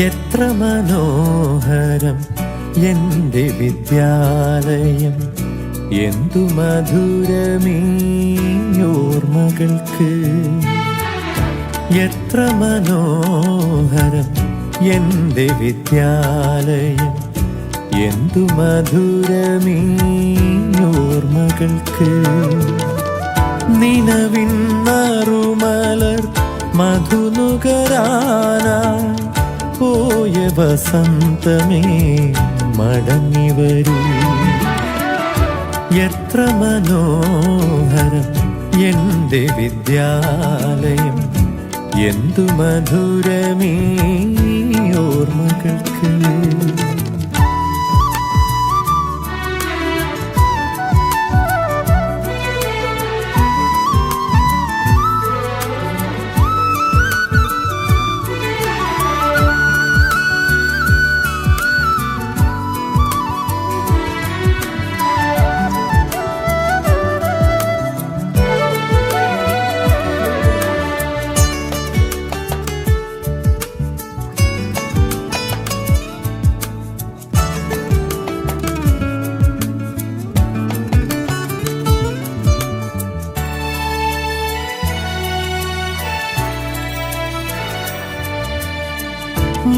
എത്ര മനോഹരം എൻ്റെ വിദ്യാലയം, എന്തു മധുരമീ ഓർമ്മകൾക്ക്. എത്ര മനോഹരം എൻ്റെ വിദ്യാലയം, എന്തു മധുരമീ ഓർമ്മകൾക്ക്. നിലവിൻ നറുമലർ മധുനുകരാനായി പോയ വസന്തമേ മടങ്ങി വരൂ. എത്ര മനോഹരം എൻ്റെ വിദ്യാലയം, എന്തു മധുരമീ ഓർമ്മകൾക്ക്.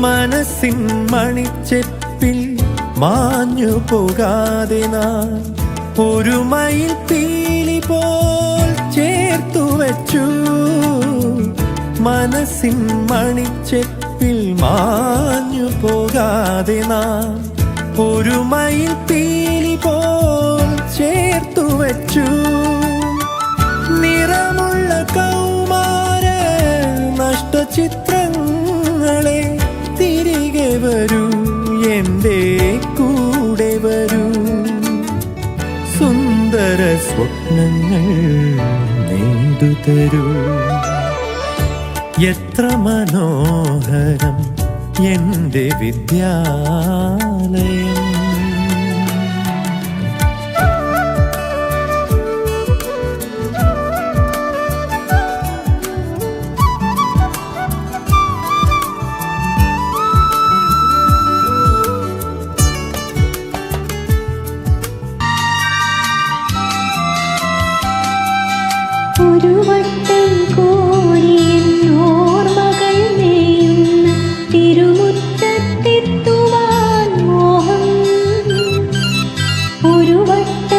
മനസ്സിൻ മണിച്ചെപ്പിൽ മാഞ്ഞു പോകാതെ നാം ഒരു മയിൽ പീലി പോൽ ചേർത്തു വച്ചു. മനസ്സിൻ മണിച്ചെപ്പിൽ മാഞ്ഞു പോകാതെ നാം ഒരു മയിൽ പീലി പോൽ ചേർത്തു വച്ചു. നിറമുള്ള കൗമാര നഷ്ടചിത്രങ്ങളെ തിരികെ വരൂ, എൻ്റെ കൂടെ വരൂ. സുന്ദര സ്വപ്നങ്ങൾ നെയ്തു തരൂ. എത്ര മനോഹരം എൻ്റെ വിദ്യാലയം. ഒരു വട്ടം കോരിയൻ ഓർമ്മകൾ മേയുന്ന തിരുമുറ്റത്തെത്തുവാൻ മോഹം. ഒരു വട്ടം